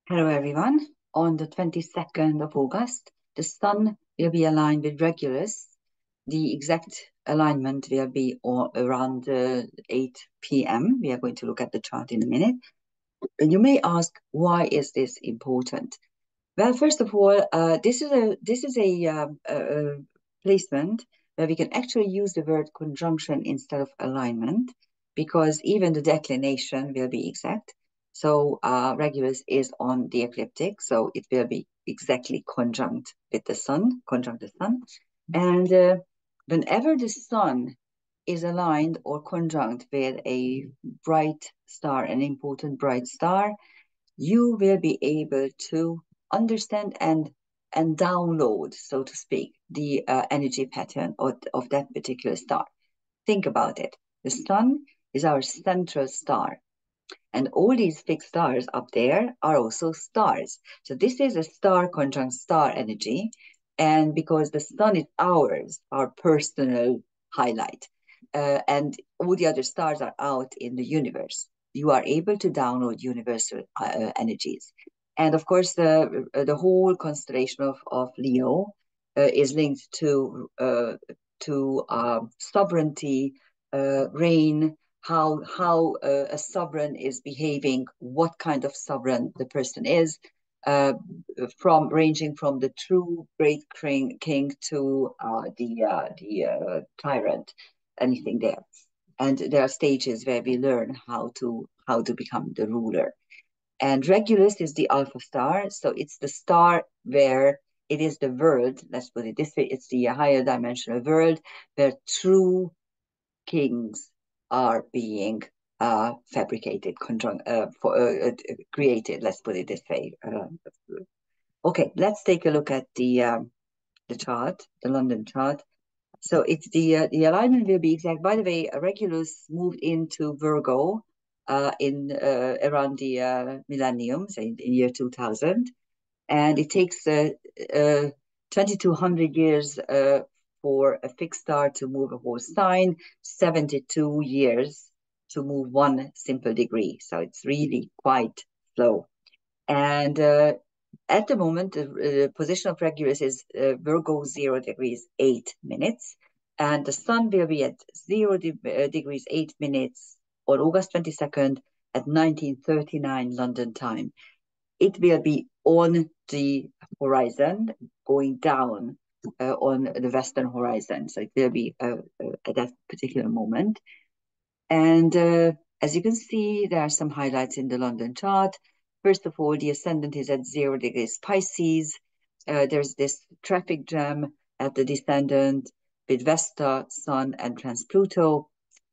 Hello, everyone. On the 22nd of August, the Sun will be aligned with Regulus. The exact alignment will be around 8 p.m. We are going to look at the chart in a minute. And you may ask, why is this important? Well, first of all, this is a placement where we can actually use the word conjunction instead of alignment, because even the declination will be exact. So Regulus is on the ecliptic, so it will be exactly conjunct with the Sun, conjunct the Sun. And whenever the Sun is aligned or conjunct with a bright star, an important bright star, you will be able to understand and download, so to speak, the energy pattern of that particular star. Think about it. The Sun is our central star, and all these fixed stars up there are also stars. So this is a star conjunct star energy, and because the Sun is ours, our personal highlight, and all the other stars are out in the universe, you are able to download universal energies. And of course, the whole constellation of Leo is linked to sovereignty, reign, how a sovereign is behaving, what kind of sovereign the person is, from ranging from the true great king to the tyrant, anything there. And there are stages where we learn how to become the ruler. And Regulus is the alpha star, so it's the star where it is the world. Let's put it this way: it's the higher dimensional world where true kings are being fabricated, created. Let's put it this way. Okay, let's take a look at the chart, the London chart. So it's the alignment will be exact. By the way, Regulus moved into Virgo in around the millennium, so in year 2000, and it takes 2200 years for a fixed star to move a whole sign, 72 years to move one simple degree. So it's really quite slow. And at the moment, the position of Regulus is Virgo 0 degrees 8 minutes, and the Sun will be at 0 degrees 8 minutes on August 22nd at 1939 London time. It will be on the horizon, going down on the western horizon. So it will be at that particular moment. And as you can see, there are some highlights in the London chart. First of all, the ascendant is at 0 degrees Pisces. There's this traffic jam at the descendant with Vesta, Sun, and Trans-Pluto.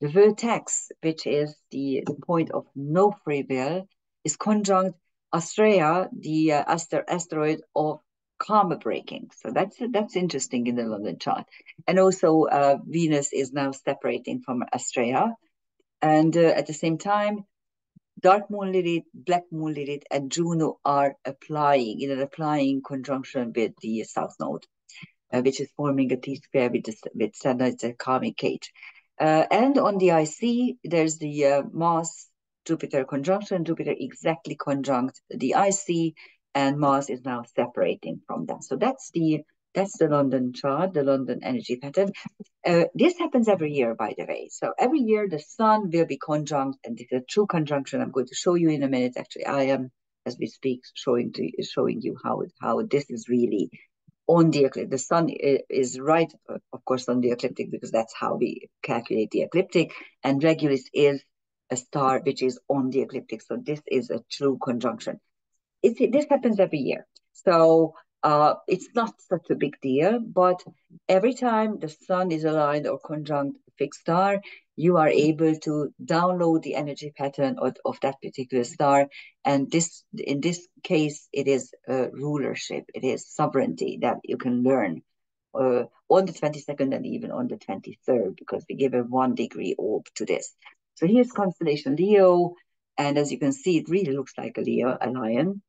The vertex, which is the point of no free will, is conjunct Astrea, the asteroid of karma breaking. So that's interesting in the London chart. And also Venus is now separating from Astrea. And at the same time, Dark Moon Lilith, Black Moon Lilith, and Juno are in an applying conjunction with the South Node, which is forming a T-square with Saturn. It's a karmic cage. And on the IC, there's the Mars Jupiter conjunction. Jupiter exactly conjunct the IC, and Mars is now separating from that. So that's the London chart, the London energy pattern. This happens every year, by the way. So every year the Sun will be conjunct, and this is a true conjunction. I'm going to show you in a minute. Actually, I am, as we speak, showing you how this is really on the ecliptic. The Sun is right, of course, on the ecliptic, because that's how we calculate the ecliptic. And Regulus is a star which is on the ecliptic. So this is a true conjunction. This happens every year. So it's not such a big deal, but every time the Sun is aligned or conjunct a fixed star, you are able to download the energy pattern of that particular star. And in this case, it is rulership, it is sovereignty that you can learn on the 22nd and even on the 23rd, because we give a 1 degree orb to this. So here's constellation Leo, and as you can see, it really looks like a lion.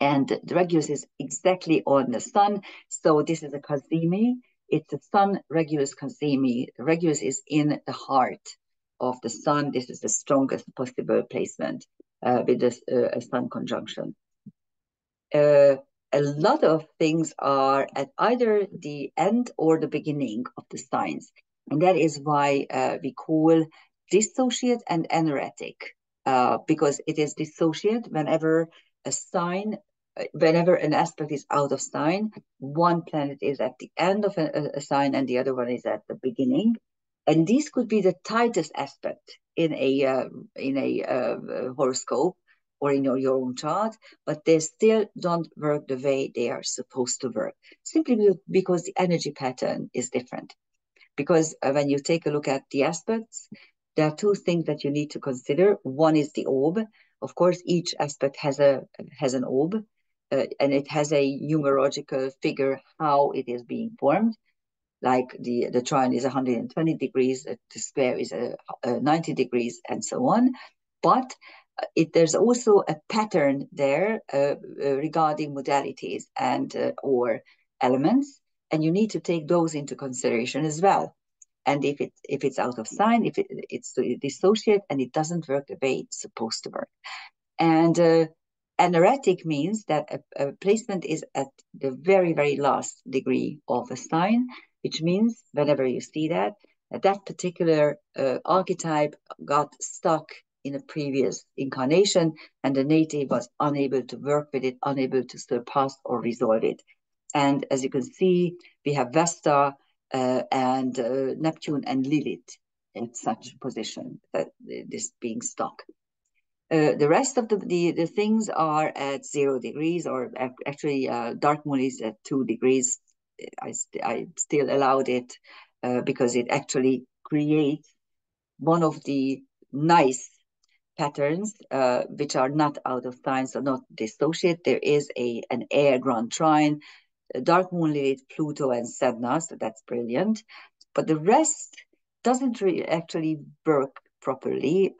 And the Regulus is exactly on the Sun. So this is a Cazimi. It's a Sun Regulus Cazimi. Regulus is in the heart of the Sun. This is the strongest possible placement. with this sun conjunction. A lot of things are at either the end or the beginning of the signs. And that is why we call dissociate and aneretic, because it is dissociate whenever a sign, whenever an aspect is out of sign, one planet is at the end of a sign and the other one is at the beginning. And these could be the tightest aspect in a horoscope or in your own chart, but they still don't work the way they are supposed to work, simply because the energy pattern is different. Because when you take a look at the aspects, there are two things that you need to consider. One is the orb. Of course, each aspect has an orb, and it has a numerological figure how it is being formed. Like the trine is 120 degrees, the square is 90 degrees, and so on. But there's also a pattern there regarding modalities and or elements, and you need to take those into consideration as well. And if it's out of sign, if it's dissociate and it doesn't work the way it's supposed to work. And aneretic means that a placement is at the very, very last degree of a sign, which means whenever you see that, that particular archetype got stuck in a previous incarnation and the native was unable to work with it, unable to surpass or resolve it. And as you can see, we have Vesta and Neptune and Lilith in such position, that this being stuck. The rest of the things are at 0 degrees, or actually dark moon is at 2 degrees. I still allowed it because it actually creates one of the nice patterns which are not out of sign, so not dissociate. There is an air grand trine, dark moon, Lilith, Pluto, and Sedna, so that's brilliant. But the rest doesn't really actually work properly.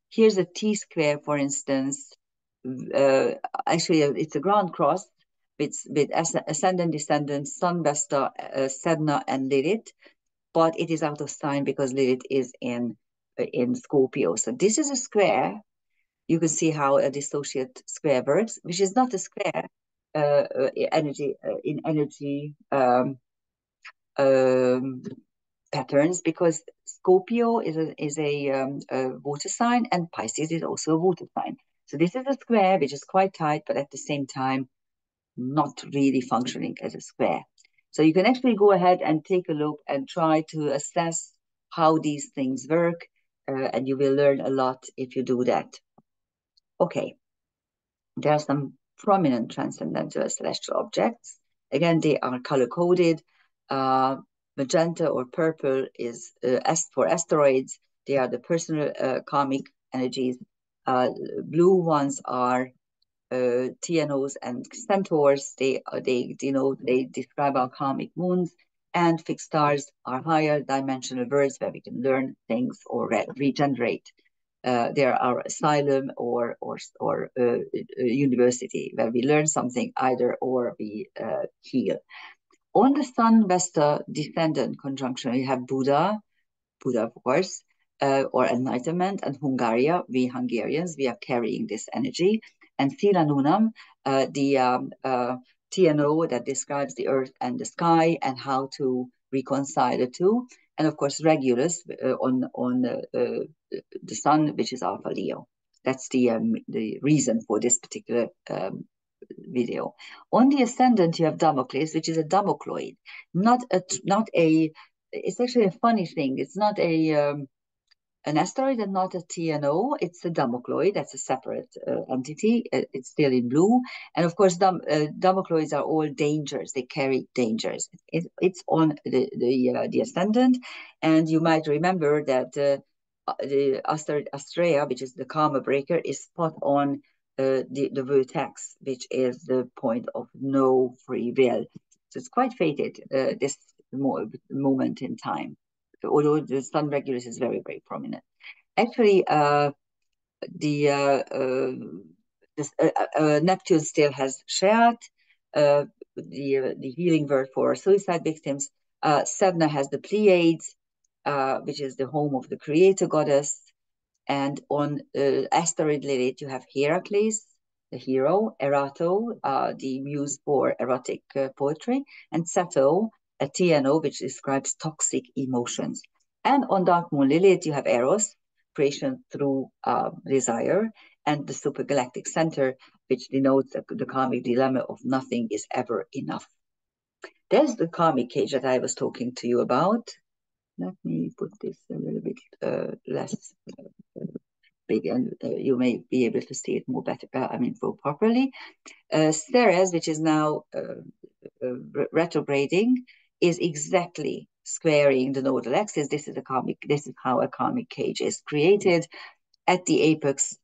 Here's a T-square, for instance. Actually, it's a grand cross with ascendant, descendant, Sun, Vesta, Sedna, and Lilith, but it is out of sign because Lilith is in Scorpio. So this is a square. You can see how a dissociate square works, which is not a square energy in energy patterns, because Scorpio is a water sign and Pisces is also a water sign. So this is a square which is quite tight, but at the same time not really functioning as a square. So you can actually go ahead and take a look and try to assess how these things work, and you will learn a lot if you do that. Okay, there are some prominent transcendental celestial objects. Again, they are color-coded. Magenta or purple is for asteroids. They are the personal karmic energies. Blue ones are TNOs and centaurs. They describe our karmic wounds. And fixed stars are higher dimensional worlds where we can learn things or regenerate. There are asylum or university where we learn something either or we heal. On the Sun Vesta descendant conjunction, we have Buddha of course, or enlightenment, and Hungaria. We Hungarians, we are carrying this energy. And Sila Nunam, the TNO that describes the earth and the sky and how to reconcile the two. And of course, Regulus on the sun, which is Alpha Leo. That's the reason for this particular video. On the ascendant, you have Damocles, which is a Damocloid, not a. It's actually a funny thing. It's not an asteroid and not a TNO. It's a Damocloid. That's a separate entity. It's still in blue. And of course, Damocloids are all dangers. They carry dangers. It's on the ascendant. And you might remember that the asteroid Astrea, which is the karma breaker, is spot on the vertex, which is the point of no free will. So it's quite fated, this moment in time, although the Sun Regulus is very, very prominent. Actually, Neptune still has Sheat, the healing word for suicide victims. Sedna has the Pleiades, which is the home of the creator goddess. And on asteroid Lilith, you have Heracles, the hero, Erato, the muse for erotic poetry, and Sato, a TNO, which describes toxic emotions. And on dark moon Lilith, you have Eros, creation through desire, and the supergalactic center, which denotes the karmic dilemma of nothing is ever enough. There's the karmic cage that I was talking to you about. Let me put this a little bit less big, and you may be able to see it more better, more properly. Ceres, which is now retrograding, is exactly squaring the nodal axis. This is how a karmic cage is created. At the apex,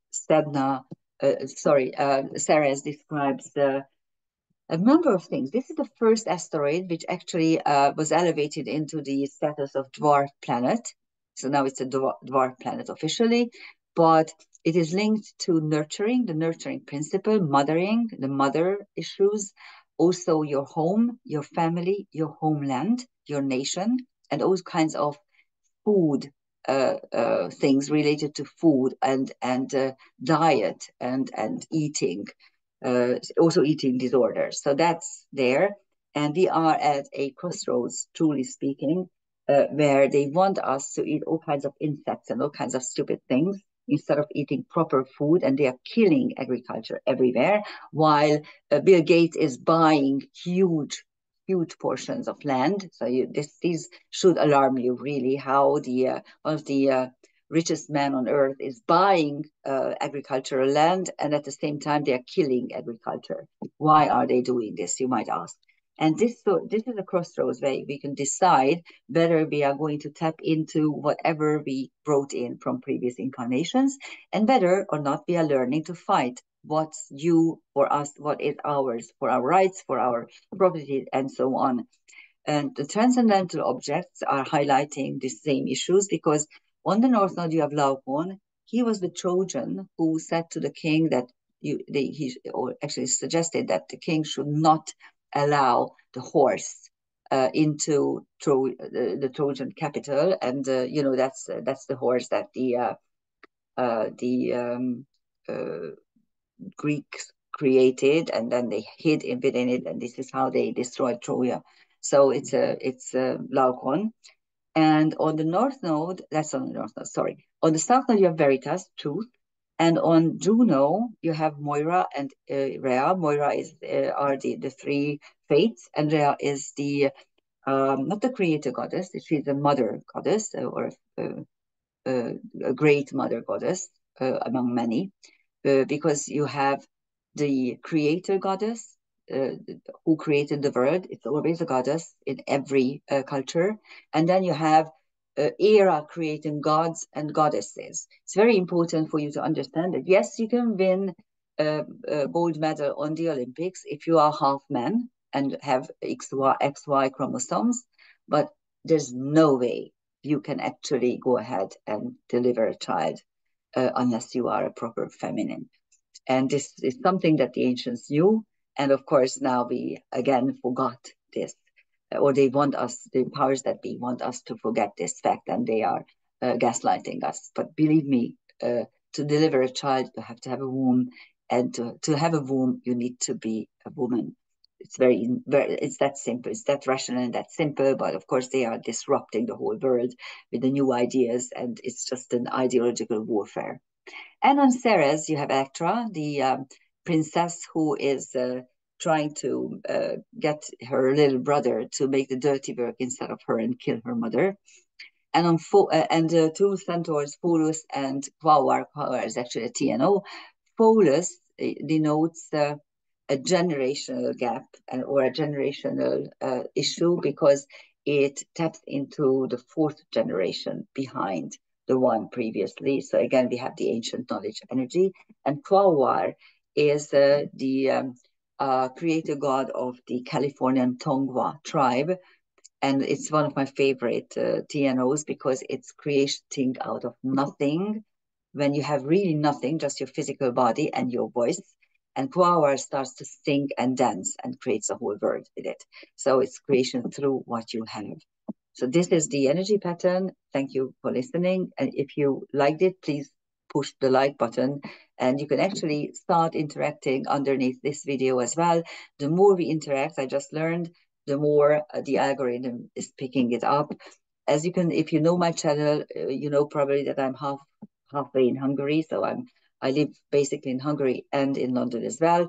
Ceres describes a number of things. This is the first asteroid which actually was elevated into the status of dwarf planet. So now it's a dwarf planet officially, but it is linked to nurturing, the nurturing principle, mothering, the mother issues, also your home, your family, your homeland, your nation, and all kinds of food things related to food and diet and eating, also eating disorders. So that's there. And we are at a crossroads, truly speaking, where they want us to eat all kinds of insects and all kinds of stupid things instead of eating proper food. And they are killing agriculture everywhere, while Bill Gates is buying huge portions of land. So these should alarm you, really, how the one of the richest man on earth is buying agricultural land, and at the same time they are killing agriculture. Why are they doing this, you might ask? And this is a crossroads where we can decide whether we are going to tap into whatever we brought in from previous incarnations, and whether or not we are learning to fight what's due for us, what is ours, for our rights, for our property, and so on. And the transcendental objects are highlighting the same issues, because on the North Node you have Laocoon. He was the Trojan who said to the king that he actually suggested that the king should not allow the horse into the Trojan capital, and that's the horse that the Greeks created, and then they hid within it, and this is how they destroyed Troia. So it's Laocoon. And on the North Node, that's on the North Node, sorry. On the South Node, you have Veritas, truth. And on Juno, you have Moira and Rhea. Moira are the three fates, and Rhea is the not the creator goddess. She's the mother goddess, or a great mother goddess among many, because you have the creator goddess who created the world. It's always a goddess in every culture. And then you have era creating gods and goddesses. It's very important for you to understand that, yes, you can win a gold medal on the Olympics if you are half man and have XY chromosomes, but there's no way you can actually go ahead and deliver a child unless you are a proper feminine. And this is something that the ancients knew. And of course, now we again forgot this, or they want us, the powers that be want us to forget this fact, and they are gaslighting us. But believe me, to deliver a child, you have to have a womb. And to have a womb, you need to be a woman. It's it's that simple. It's that rational and that simple. But of course, they are disrupting the whole world with the new ideas, and it's just an ideological warfare. And on Ceres, you have Electra, the princess who is trying to get her little brother to make the dirty work instead of her and kill her mother. And on two centaurs, Pholus and Quaoar. Quaoar is actually a TNO. Pholus denotes a generational gap or a generational issue, because it taps into the fourth generation behind the one previously. So again, we have the ancient knowledge energy. And Quaoar is the creator god of the Californian Tongva tribe. And it's one of my favorite TNOs, because it's creating out of nothing. When you have really nothing, just your physical body and your voice, and Quaoar starts to sing and dance and creates a whole world with it. So it's creation through what you have. So this is the energy pattern. Thank you for listening. And if you liked it, please push the like button, and you can actually start interacting underneath this video as well. The more we interact, I just learned, the more the algorithm is picking it up. As you can, if you know my channel, you know probably that I'm halfway in Hungary, so I live basically in Hungary and in London as well.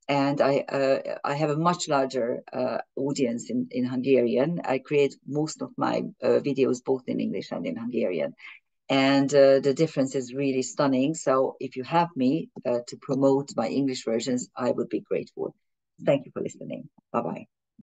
And I have a much larger audience in Hungarian. I create most of my videos both in English and in Hungarian. And the difference is really stunning. So if you have me to promote my English versions, I would be grateful. Thank you for listening. Bye-bye.